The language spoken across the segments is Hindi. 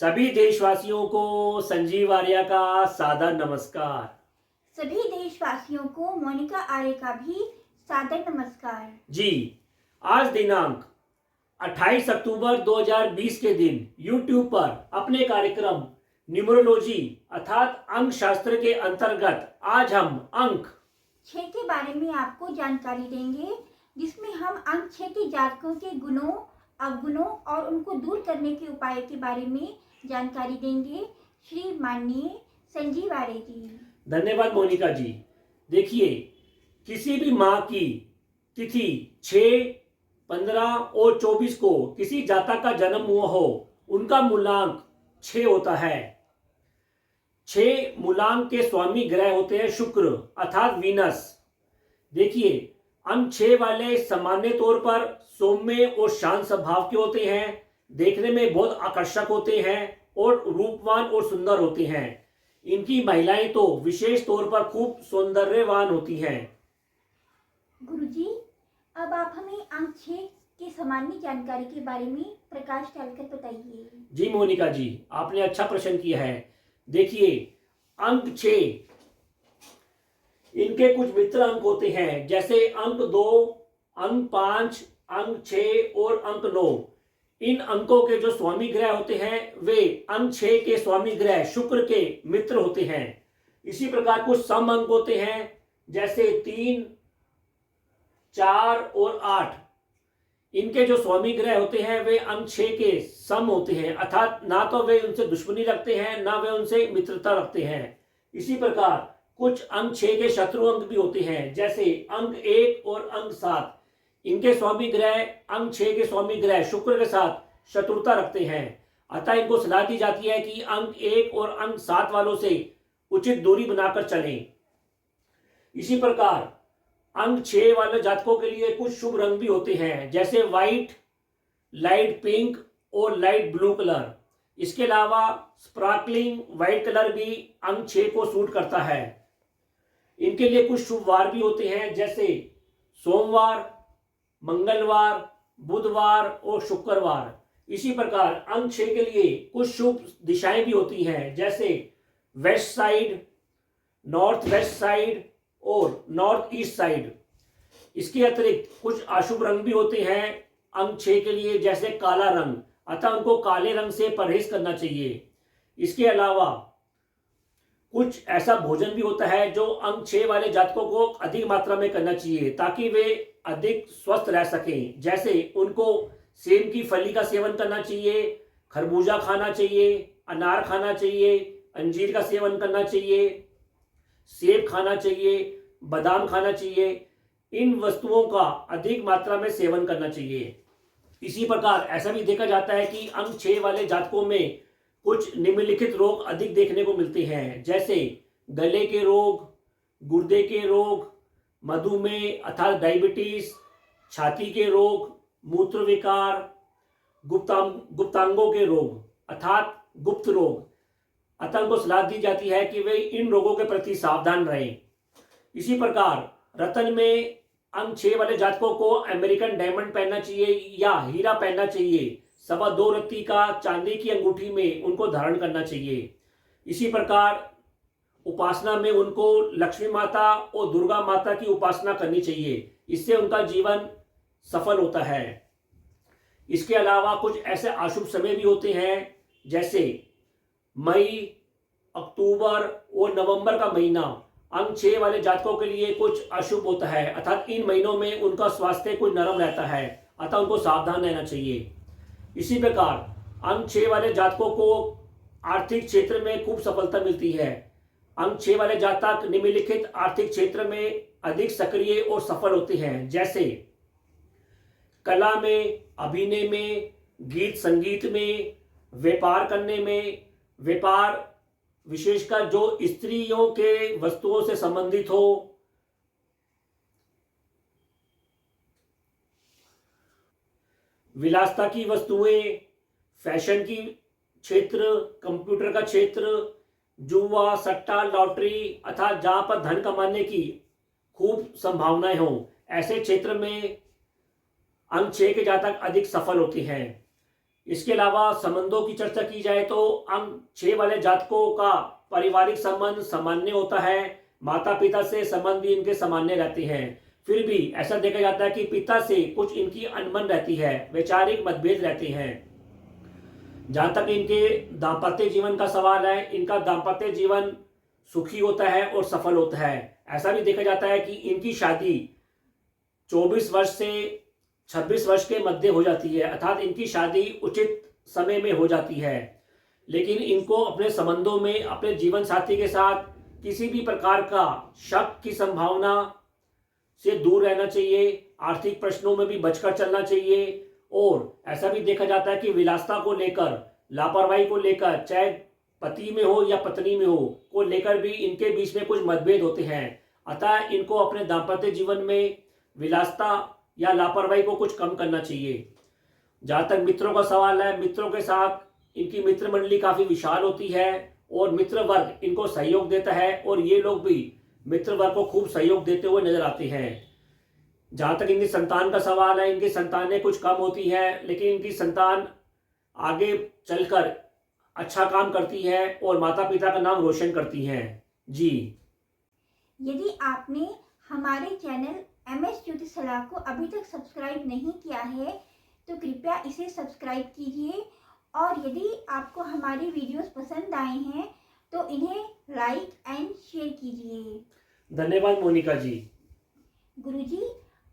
सभी देशवासियों को संजीव आर्या का सादर नमस्कार। सभी देशवासियों को मोनिका आर्य का भी सादर नमस्कार। जी, आज दिनांक 28 अक्टूबर 2020 के दिन YouTube पर अपने कार्यक्रम न्यूमरोलॉजी अर्थात अंक शास्त्र के अंतर्गत आज हम अंक 6 के बारे में आपको जानकारी देंगे, जिसमें हम अंक 6 के जातकों के गुणों, अवगुणों और उनको दूर करने के उपाय के बारे में जानकारी देंगे। श्री माननीय संजीव आर्य जी। धन्यवाद मोनिका जी। देखिए, किसी भी माह की तिथि 6, 15 और 24 को किसी जातक का जन्म हुआ हो, उनका मूलांक 6 होता है। 6 मूलांक के स्वामी ग्रह होते हैं शुक्र अर्थात वीनस। देखिए, अंक 6 वाले सामान्य तौर पर सौम्य और शांत स्वभाव के होते हैं, देखने में बहुत आकर्षक होते हैं और रूपवान और सुंदर होते हैं। इनकी महिलाएं तो विशेष तौर पर खूब सौंदर्यवान होती हैं। गुरुजी, अब आप हमें अंक 6 की सामान्य जानकारी के बारे में प्रकाश डालकर बताइए। जी मोनिका जी, आपने अच्छा प्रश्न किया है। देखिए, अंक 6 इनके कुछ मित्र अंक होते हैं, जैसे अंक 2, अंक 5, अंक 6 और अंक 9। इन अंकों के जो स्वामी ग्रह होते हैं वे अंक 6 के स्वामी ग्रह शुक्र के मित्र होते हैं। इसी प्रकार कुछ सम अंक होते हैं, जैसे 3, 4 और 8। इनके जो स्वामी ग्रह होते हैं वे अंक 6 के सम होते हैं, अर्थात ना तो वे उनसे दुश्मनी रखते हैं ना वे उनसे मित्रता रखते हैं। इसी प्रकार कुछ अंक 6 के शत्रु अंक भी होते हैं, जैसे अंक 1 और अंक 7। इनके स्वामी ग्रह अंक 6 के स्वामी ग्रह शुक्र के साथ शत्रुता रखते हैं, अतः इनको सलाह दी जाती है कि अंक 1 और अंक 7 वालों से उचित दूरी बनाकर चलें। इसी प्रकार अंक 6 वाले जातकों के लिए कुछ शुभ रंग भी होते हैं, जैसे व्हाइट, लाइट पिंक और लाइट ब्लू कलर। इसके अलावा स्पार्कलिंग व्हाइट कलर भी अंक 6 को सूट करता है। इनके लिए कुछ शुभ वार भी होते हैं, जैसे सोमवार, मंगलवार, बुधवार और शुक्रवार। इसी प्रकार अंक 6 के लिए कुछ शुभ दिशाएं भी होती हैं, जैसे west side, north west side और नॉर्थ ईस्ट साइड। इसके अतिरिक्त कुछ अशुभ रंग भी होते हैं अंक 6 के लिए, जैसे काला रंग, अतः उनको काले रंग से परहेज करना चाहिए। इसके अलावा कुछ ऐसा भोजन भी होता है जो अंक 6 वाले जातकों को अधिक मात्रा में करना चाहिए, ताकि वे अधिक स्वस्थ रह सकें। जैसे उनको सेब की फली का सेवन करना चाहिए, खरबूजा खाना चाहिए, अनार खाना चाहिए, अंजीर का सेवन करना चाहिए, सेब खाना चाहिए, बादाम खाना चाहिए। इन वस्तुओं का अधिक मात्रा में सेवन करना चाहिए। इसी प्रकार ऐसा भी देखा जाता है कि अंक 6 वाले जातकों में कुछ निम्नलिखित रोग अधिक देखने को मिलते हैं, जैसे गले के रोग, गुर्दे के रोग, मधुमेह अर्थात डायबिटीज, छाती के रोग, मूत्र विकार, गुप्तांगों के रोग अर्थात गुप्त रोग। अतः उनको सलाह दी जाती है कि वे इन रोगों के प्रति सावधान रहें। इसी प्रकार रत्न में अंक 6 वाले जातकों को अमेरिकन डायमंड पहनना चाहिए या हीरा पहनना चाहिए। 2.25 रत्ती का चांदी की अंगूठी में उनको धारण करना चाहिए। इसी प्रकार उपासना में उनको लक्ष्मी माता और दुर्गा माता की उपासना करनी चाहिए, इससे उनका जीवन सफल होता है। इसके अलावा कुछ ऐसे अशुभ समय भी होते हैं, जैसे मई, अक्टूबर और नवंबर का महीना अंक 6 वाले जातकों के लिए कुछ अशुभ होता है, अर्थात इन महीनों में उनका स्वास्थ्य कुछ नरम रहता है, अतः उनको सावधान रहना चाहिए। इसी प्रकार अंक 6 वाले जातकों को आर्थिक क्षेत्र में खूब सफलता मिलती है। अंक 6 वाले जातक निम्नलिखित आर्थिक क्षेत्र में अधिक सक्रिय और सफल होते हैं, जैसे कला में, अभिनय में, गीत संगीत में, व्यापार करने में, व्यापार विशेषकर जो स्त्रियों के वस्तुओं से संबंधित हो, विलासता की वस्तुएं, फैशन की क्षेत्र, कंप्यूटर का क्षेत्र, जुआ, सट्टा, लॉटरी अर्थात जहां पर धन कमाने की खूब संभावनाएं हो, ऐसे क्षेत्र में अंक 6 के जातक अधिक सफल होते हैं। इसके अलावा संबंधों की चर्चा की जाए तो अंक 6 वाले जातकों का पारिवारिक संबंध सामान्य होता है, माता पिता से संबंध भी इनके सामान्य रहते हैं। फिर भी ऐसा देखा जाता है कि पिता से कुछ इनकी अनबन रहती है, वैचारिक मतभेद रहते हैं। जहां तक इनके दाम्पत्य जीवन का सवाल है, इनका दाम्पत्य जीवन सुखी होता है और सफल होता है। ऐसा भी देखा जाता है कि इनकी शादी 24 वर्ष से 26 वर्ष के मध्य हो जाती है, अर्थात इनकी शादी उचित समय में हो जाती है। लेकिन इनको अपने संबंधों में अपने जीवन साथी के साथ किसी भी प्रकार का शक की संभावना से दूर रहना चाहिए, आर्थिक प्रश्नों में भी बचकर चलना चाहिए। और ऐसा भी देखा जाता है कि विलासिता को लेकर, लापरवाही को लेकर, चाहे पति में हो या पत्नी में हो, को लेकर भी इनके बीच में कुछ मतभेद होते हैं। अतः इनको अपने दाम्पत्य जीवन में विलासिता या लापरवाही को कुछ कम करना चाहिए। जहाँ तक मित्रों का सवाल है, मित्रों के साथ इनकी मित्र मंडली काफ़ी विशाल होती है और मित्र वर्ग इनको सहयोग देता है और ये लोग भी मित्र वर्ग को खूब सहयोग देते हुए नजर आते हैं। जहाँ तक इनकी संतान का सवाल है, इनकी संतानें कुछ कम होती हैं, लेकिन इनकी संतान आगे चलकर अच्छा काम करती है और माता पिता का नाम रोशन करती हैं। जी, यदि आपने हमारे चैनल MS ज्योतिष सलाह को अभी तक सब्सक्राइब नहीं किया है तो कृपया इसे सब्सक्राइब कीजिए, और यदि आपको हमारे वीडियोस पसंद आए हैं तो इन्हें लाइक एंड शेयर कीजिए। धन्यवाद मोनिका जी। गुरुजी,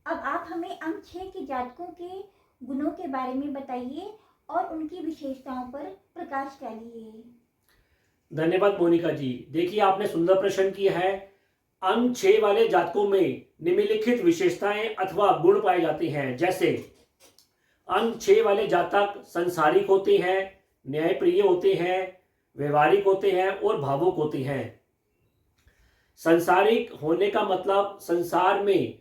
अब आप हमें अंक 6 के जातकों के गुणों के बारे में बताइए और उनकी विशेषताओं पर प्रकाश डालिए। धन्यवाद मोनिका जी। देखिए, आपने सुंदर प्रश्न किया है। अंक 6 वाले जातकों में निम्नलिखित विशेषताएं अथवा गुण पाए जाते हैं। जैसे अंक 6 वाले जातक संसारिक होते हैं, न्यायप्रिय होते हैं, व्यवहारिक होते हैं और भावुक होते हैं। संसारिक होने का मतलब संसार में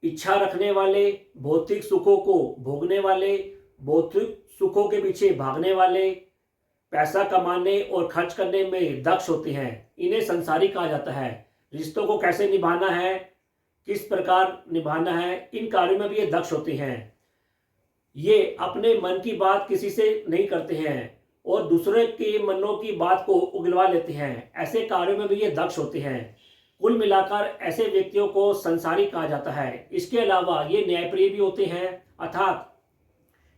इच्छा रखने वाले, भौतिक सुखों को भोगने वाले, भौतिक सुखों के पीछे भागने वाले, पैसा कमाने और खर्च करने में दक्ष होते हैं। इन्हें संसारिक कहा जाता है। रिश्तों को कैसे निभाना है, किस प्रकार निभाना है, इन कार्यों में भी ये दक्ष होते हैं। ये अपने मन की बात किसी से नहीं करते हैं और दूसरे के मनों की बात को उगलवा लेते हैं। ऐसे कार्यों में भी ये दक्ष होते हैं। कुल मिलाकर ऐसे व्यक्तियों को संसारिक कहा जाता है। इसके अलावा ये न्यायप्रिय भी होते हैं, अर्थात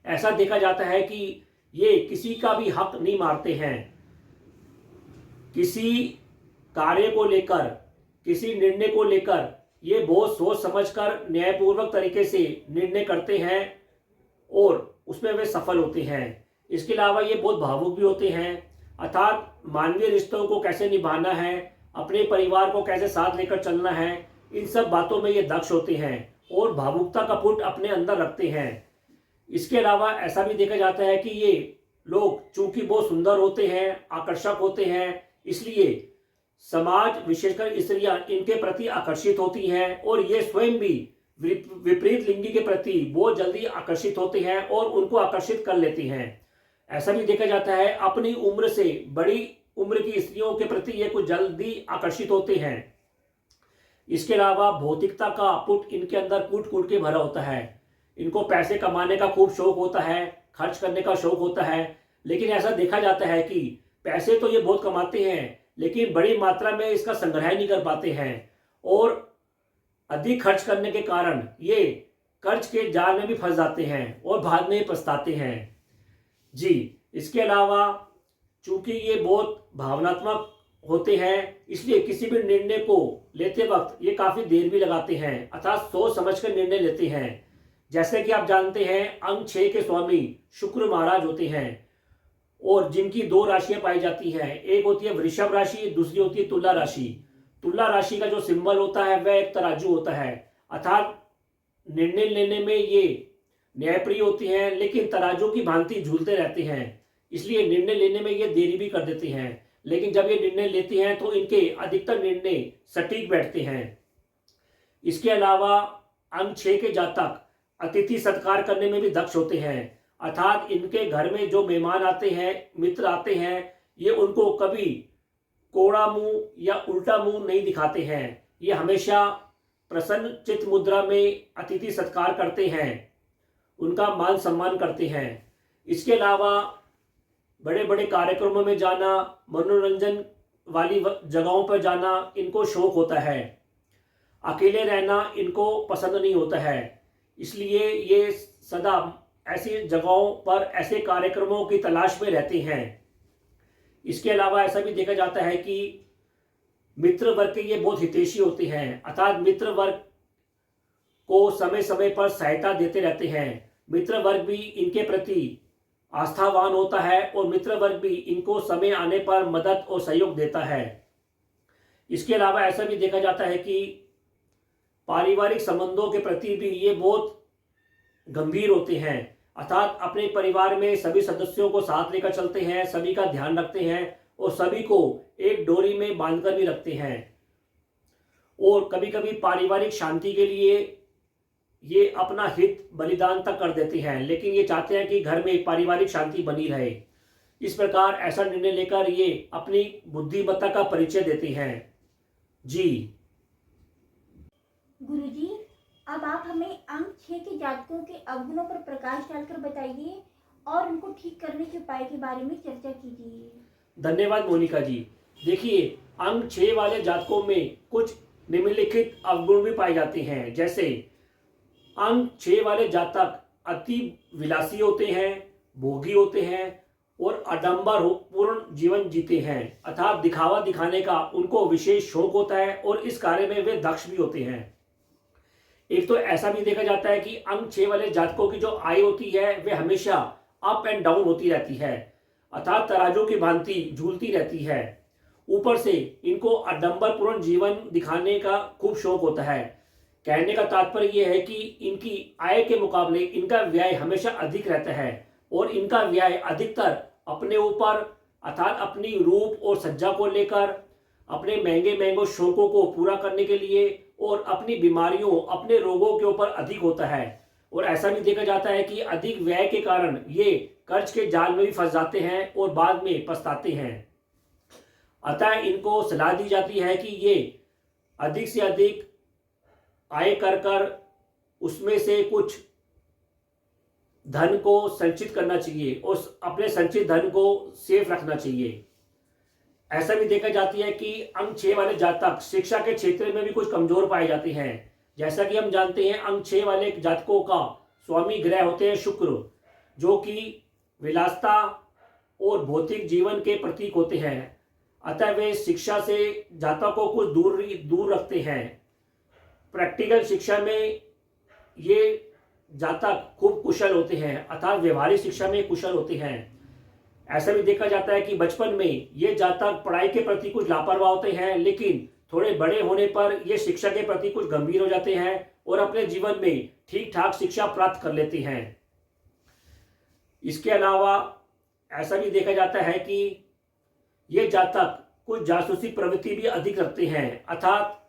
ऐसा देखा जाता है कि ये किसी का भी हक नहीं मारते हैं। किसी कार्य को लेकर, किसी निर्णय को लेकर ये बहुत सोच समझकर न्यायपूर्वक तरीके से निर्णय करते हैं और उसमें वे सफल होते हैं। इसके अलावा ये बहुत भावुक भी होते हैं, अर्थात मानवीय रिश्तों को कैसे निभाना है, अपने परिवार को कैसे साथ लेकर चलना है, इन सब बातों में ये दक्ष होते हैं और भावुकता का पुट अपने अंदर रखते हैं। इसके अलावा ऐसा भी देखा जाता है कि ये लोग चूंकि बहुत सुंदर होते हैं, आकर्षक होते हैं, इसलिए समाज विशेषकर स्त्रियां इनके प्रति आकर्षित होती हैं और ये स्वयं भी विपरीत लिंगी के प्रति बहुत जल्दी आकर्षित होते हैं और उनको आकर्षित कर लेते हैं। ऐसा भी देखा जाता है अपनी उम्र से बड़ी उम्र की स्त्रियों के प्रति ये कुछ जल्दी आकर्षित होते हैं। इसके अलावा भौतिकता का पुट इनके अंदर कूट कूट के भरा होता है। इनको पैसे कमाने का खूब शौक होता है, खर्च करने का शौक होता है, लेकिन ऐसा देखा जाता है कि पैसे तो ये बहुत कमाते हैं लेकिन बड़ी मात्रा में इसका संग्रह नहीं कर पाते हैं और अधिक खर्च करने के कारण ये कर्ज के जाल में भी फंस जाते हैं और बाद में पछताते हैं। जी, इसके अलावा चूंकि ये बहुत भावनात्मक होते हैं इसलिए किसी भी निर्णय को लेते वक्त ये काफ़ी देर भी लगाते हैं, अर्थात सोच समझ कर निर्णय लेते हैं। जैसे कि आप जानते हैं अंक 6 के स्वामी शुक्र महाराज होते हैं और जिनकी 2 राशियां पाई जाती हैं। एक होती है वृषभ राशि, दूसरी होती है तुला राशि। तुला राशि का जो सिंबल होता है वह एक तराजू होता है, अर्थात निर्णय लेने में ये न्यायप्रिय होती हैं लेकिन तराजू की भांति झूलते रहते हैं, इसलिए निर्णय लेने में ये देरी भी कर देते हैं। लेकिन जब ये निर्णय लेते हैं तो इनके अधिकतर निर्णय सटीक बैठते हैं। इसके अलावा अंक 6 के जातक अतिथि सत्कार करने में भी दक्ष होते हैं, अर्थात इनके घर में जो मेहमान आते हैं, मित्र आते हैं, ये उनको कभी कोड़ा मुंह या उल्टा मुंह नहीं दिखाते हैं। ये हमेशा प्रसन्न चित्त मुद्रा में अतिथि सत्कार करते हैं, उनका मान सम्मान करते हैं। इसके अलावा बड़े बड़े कार्यक्रमों में जाना, मनोरंजन वाली जगहों पर जाना इनको शौक होता है। अकेले रहना इनको पसंद नहीं होता है, इसलिए ये सदा ऐसी जगहों पर ऐसे कार्यक्रमों की तलाश में रहते हैं। इसके अलावा ऐसा भी देखा जाता है कि मित्र वर्ग के ये बहुत हितैषी होते हैं, अर्थात मित्र वर्ग को समय समय पर सहायता देते रहते हैं। मित्र वर्ग भी इनके प्रति आस्थावान होता है और मित्र वर्ग भी इनको समय आने पर मदद और सहयोग देता है। इसके अलावा ऐसा भी देखा जाता है कि पारिवारिक संबंधों के प्रति भी ये बहुत गंभीर होते हैं, अर्थात अपने परिवार में सभी सदस्यों को साथ लेकर चलते हैं, सभी का ध्यान रखते हैं और सभी को एक डोरी में बांधकर भी रखते हैं। और कभी कभी पारिवारिक शांति के लिए ये अपना हित बलिदान तक कर देते हैं, लेकिन ये चाहते हैं कि घर में पारिवारिक शांति बनी रहे। इस प्रकार ऐसा निर्णय लेकर ये अपनी बुद्धिमत्ता का परिचय देते हैं। जी गुरुजी, अब आप हमें अंक 6 के जातकों के अवगुणों पर प्रकाश डालकर बताइए और उनको ठीक करने के उपाय के बारे में चर्चा कीजिए। धन्यवाद मोनिका जी। देखिए, अंक 6 वाले जातकों में कुछ निम्नलिखित अवगुण भी पाए जाते हैं। जैसे अंक 6 वाले जातक अति विलासी होते हैं, भोगी होते हैं और आडंबर पूर्ण जीवन जीते हैं, अर्थात दिखावा दिखाने का उनको विशेष शौक होता है और इस कार्य में वे दक्ष भी होते हैं। एक तो ऐसा भी देखा जाता है कि अंक 6 वाले जातकों की जो आय होती है वे हमेशा अप एंड डाउन होती रहती है, अर्थात तराजू की भांति झूलती रहती है। ऊपर से इनको आडंबरपूर्ण जीवन दिखाने का खूब शौक होता है। कहने का तात्पर्य यह है कि इनकी आय के मुकाबले इनका व्यय हमेशा अधिक रहता है और इनका व्यय अधिकतर अपने ऊपर, अर्थात अपनी रूप और सज्जा को लेकर, अपने महंगे महंगे शौकों को पूरा करने के लिए और अपनी बीमारियों, अपने रोगों के ऊपर अधिक होता है। और ऐसा भी देखा जाता है कि अधिक व्यय के कारण ये कर्ज के जाल में भी फंस जाते हैं और बाद में पछताते हैं। अतः इनको सलाह दी जाती है कि ये अधिक से अधिक आय कर उसमें से कुछ धन को संचित करना चाहिए और अपने संचित धन को सेफ रखना चाहिए। ऐसा भी देखा जाती है कि अंक 6 वाले जातक शिक्षा के क्षेत्र में भी कुछ कमजोर पाए जाते हैं। जैसा कि हम जानते हैं, अंक 6 वाले जातकों का स्वामी ग्रह होते हैं शुक्र, जो कि विलासता और भौतिक जीवन के प्रतीक होते हैं। अतः वे शिक्षा से जातक को कुछ दूर रखते हैं। प्रैक्टिकल शिक्षा में ये जातक खूब कुशल होते हैं, अर्थात व्यवहारिक शिक्षा में कुशल होते हैं। ऐसा भी देखा जाता है कि बचपन में ये जातक पढ़ाई के प्रति कुछ लापरवाह होते हैं, लेकिन थोड़े बड़े होने पर ये शिक्षा के प्रति कुछ गंभीर हो जाते हैं और अपने जीवन में ठीक ठाक शिक्षा प्राप्त कर लेते हैं। इसके अलावा ऐसा भी देखा जाता है कि ये जातक कुछ जासूसी प्रवृत्ति भी अधिक रखते हैं, अर्थात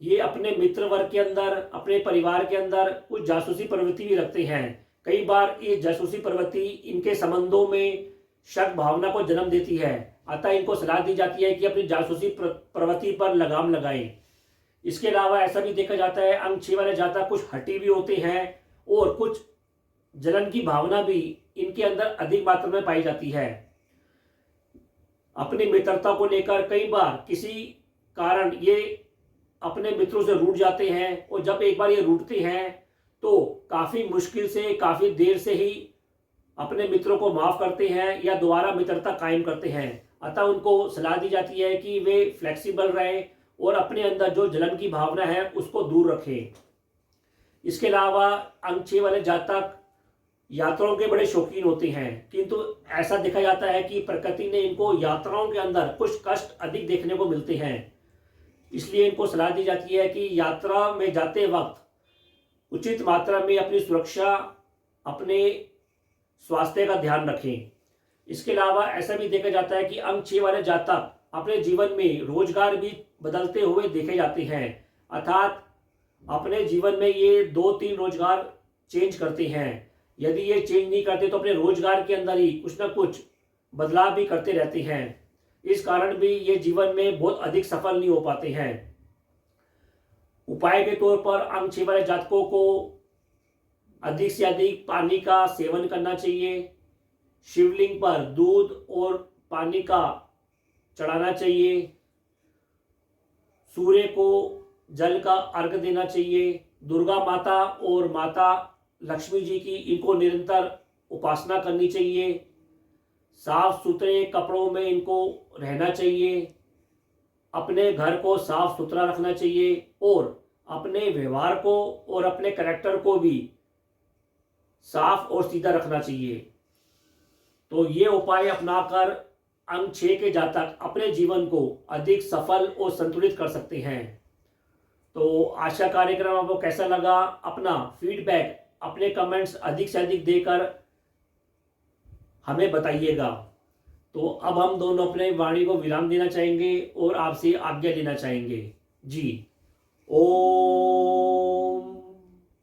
ये अपने मित्र वर्ग के अंदर, अपने परिवार के अंदर कुछ जासूसी प्रवृत्ति भी रखते हैं। कई बार ये जासूसी प्रवृत्ति इनके संबंधों में शक भावना को जन्म देती है, अतः इनको सलाह दी जाती है कि अपनी जासूसी प्रवृत्ति पर लगाम लगाएं। इसके अलावा ऐसा भी देखा जाता है, अंक 6 वाले जातक कुछ हठी भी होते हैं और कुछ जलन की भावना भी इनके अंदर अधिक मात्रा में पाई जाती है। अपनी मित्रता को लेकर कई बार किसी कारण ये अपने मित्रों से रूठ जाते हैं और जब एक बार ये रूठते हैं तो काफ़ी मुश्किल से, काफ़ी देर से ही अपने मित्रों को माफ़ करते हैं या दोबारा मित्रता कायम करते हैं। अतः उनको सलाह दी जाती है कि वे फ्लेक्सिबल रहें और अपने अंदर जो जलन की भावना है उसको दूर रखें। इसके अलावा अंक 6 वाले जातक यात्राओं के बड़े शौकीन होते हैं, किंतु ऐसा देखा जाता है कि प्रकृति ने इनको यात्राओं के अंदर कुछ कष्ट अधिक देखने को मिलते हैं। इसलिए इनको सलाह दी जाती है कि यात्रा में जाते वक्त उचित मात्रा में अपनी सुरक्षा, अपने स्वास्थ्य का ध्यान रखें। इसके अलावा ऐसा भी देखा जाता है कि अंक 6 वाले जातक अपने जीवन में रोजगार भी बदलते हुए देखे जाते हैं, अर्थात अपने जीवन में ये 2-3 रोजगार चेंज करते हैं। यदि ये चेंज नहीं करते तो अपने रोजगार के अंदर ही कुछ ना कुछ बदलाव भी करते रहते हैं। इस कारण भी ये जीवन में बहुत अधिक सफल नहीं हो पाते हैं। उपाय के तौर पर अंक 6 वाले जातकों को अधिक से अधिक पानी का सेवन करना चाहिए। शिवलिंग पर दूध और पानी का चढ़ाना चाहिए। सूर्य को जल का अर्घ देना चाहिए। दुर्गा माता और माता लक्ष्मी जी की इनको निरंतर उपासना करनी चाहिए। साफ सुथरे कपड़ों में इनको रहना चाहिए। अपने घर को साफ सुथरा रखना चाहिए और अपने व्यवहार को और अपने कैरेक्टर को भी साफ और सीधा रखना चाहिए। तो ये उपाय अपनाकर अंक 6 के जातक अपने जीवन को अधिक सफल और संतुलित कर सकते हैं। तो आशा कार्यक्रम आपको कैसा लगा, अपना फीडबैक अपने कमेंट्स अधिक से अधिक देकर हमें बताइएगा। तो अब हम दोनों अपने वाणी को विराम देना चाहेंगे और आपसे आज्ञा लेना चाहेंगे। जी। ओम।